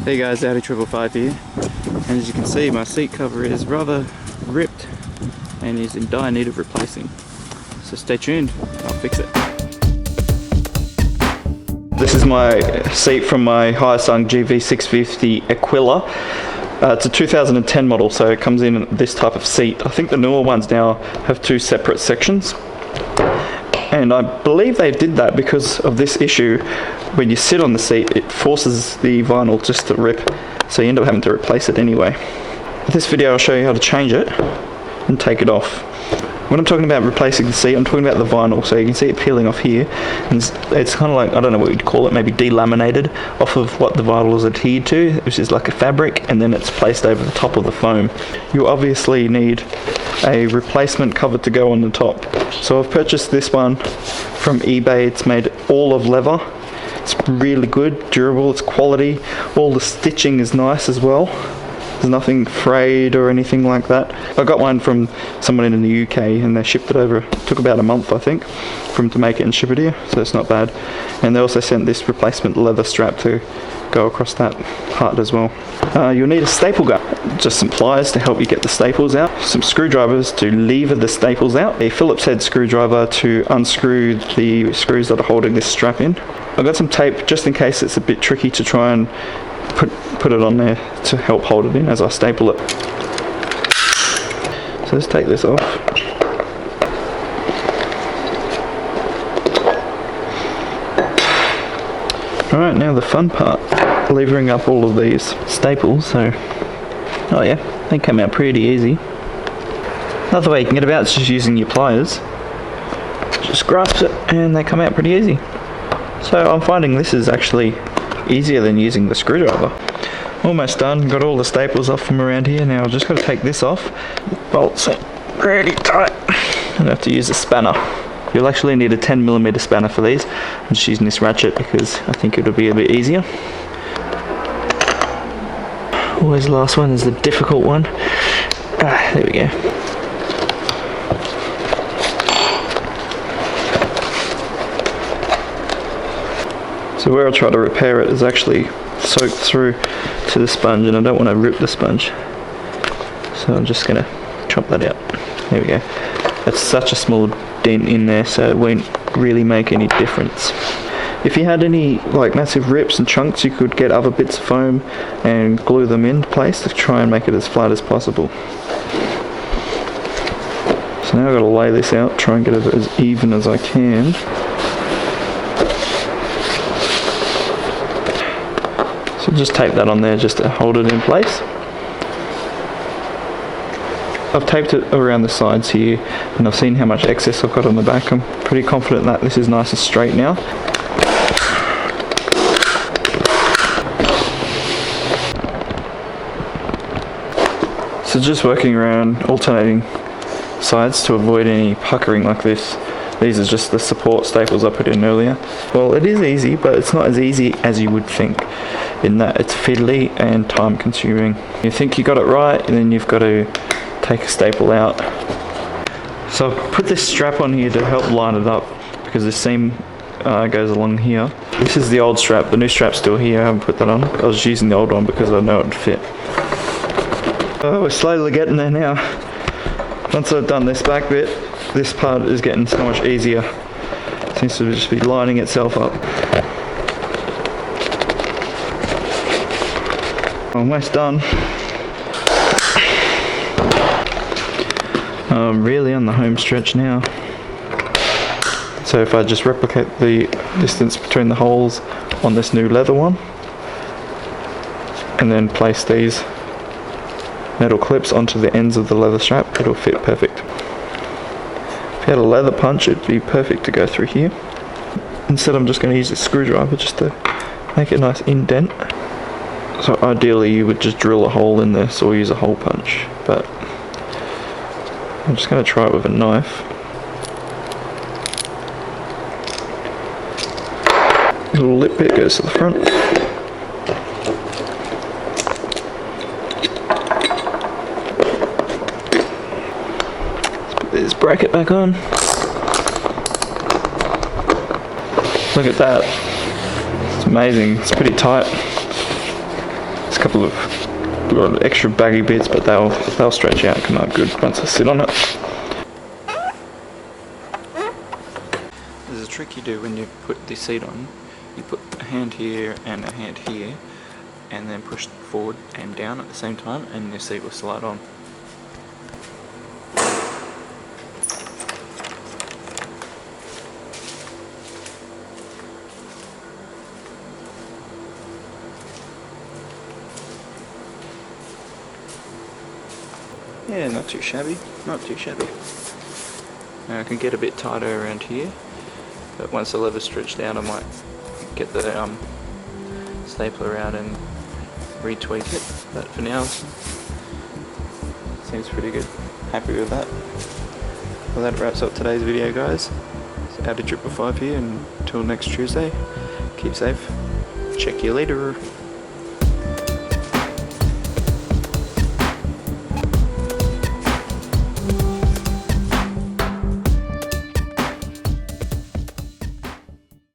Hey guys, Audi 555 here, and as you can see my seat cover is rather ripped and is in dire need of replacing, so stay tuned, I'll fix it. This is my seat from my Hyosung GV650 Aquila. It's a 2010 model, so it comes in this type of seat. I think the newer ones now have two separate sections, and I believe they did that because of this issue. When you sit on the seat, it forces the vinyl just to rip, so you end up having to replace it anyway. In this video I'll show you how to change it and take it off. When I'm talking about replacing the seat, I'm talking about the vinyl, so you can see it peeling off here, and it's kind of like, I don't know what you'd call it, maybe delaminated off of what the vinyl is adhered to, which is like a fabric, and then it's placed over the top of the foam. You obviously need a replacement cover to go on the top. So I've purchased this one from eBay. It's made all of leather. It's really good, durable, it's quality. All the stitching is nice as well. There's nothing frayed or anything like that. I got one from someone in the UK and they shipped it over. It took about a month, I think, for them to make it and ship it here, so it's not bad. And they also sent this replacement leather strap to go across that part as well. You'll need a staple gun, just some pliers to help you get the staples out, some screwdrivers to lever the staples out, a Phillips head screwdriver to unscrew the screws that are holding this strap in. I've got some tape just in case it's a bit tricky to try and put it on there to help hold it in as I staple it. So let's take this off. Alright, now the fun part, levering up all of these staples. So, oh yeah, they came out pretty easy. Another way you can get about it is just using your pliers. Just grasp it and they come out pretty easy. So I'm finding this is actually easier than using the screwdriver. Almost done, got all the staples off from around here. Now I've just got to take this off. Bolts are really tight. I have to use a spanner. You'll actually need a 10mm spanner for these. I'm just using this ratchet because I think it'll be a bit easier. Always the last one is the difficult one. There we go. So where I try to repair it is actually soaked through to the sponge, and I don't want to rip the sponge. So I'm just going to chop that out. There we go. That's such a small dent in there, so it won't really make any difference. If you had any like massive rips and chunks, you could get other bits of foam and glue them in place to try and make it as flat as possible. So now I've got to lay this out, try and get it as even as I can. So just tape that on there just to hold it in place. I've taped it around the sides here, and I've seen how much excess I've got on the back. I'm pretty confident that this is nice and straight now. So just working around, alternating sides to avoid any puckering like this. These are just the support staples I put in earlier. Well, it is easy, but it's not as easy as you would think, in that it's fiddly and time consuming. You think you got it right, and then you've got to take a staple out. So I've put this strap on here to help line it up, because the seam goes along here. This is the old strap, the new strap's still here, I haven't put that on. I was using the old one because I know it would fit. Oh, we're slowly getting there now. Once I've done this back bit, this part is getting so much easier. It seems to just be lining itself up. Almost done. I'm really on the home stretch now. So if I just replicate the distance between the holes on this new leather one, and then place these metal clips onto the ends of the leather strap, it'll fit perfect. If you had a leather punch, it'd be perfect to go through here. Instead, I'm just going to use a screwdriver just to make a nice indent. So ideally you would just drill a hole in this or use a hole punch, but I'm just going to try it with a knife. The little lip bit goes to the front. Let's put this bracket back on. Look at that. It's amazing. It's pretty tight. There's a couple of extra baggy bits, but they'll stretch out and come out good once I sit on it. There's a trick you do when you put the seat on. You put a hand here and a hand here, and then push forward and down at the same time, and your seat will slide on. Yeah, not too shabby, not too shabby. Now I can get a bit tighter around here, but once the lever's stretched out I might get the stapler out and retweak it, but for now seems pretty good. Happy with that. Well, that wraps up today's video, guys. It's Audi 555 here, and until next Tuesday, keep safe. Check you later.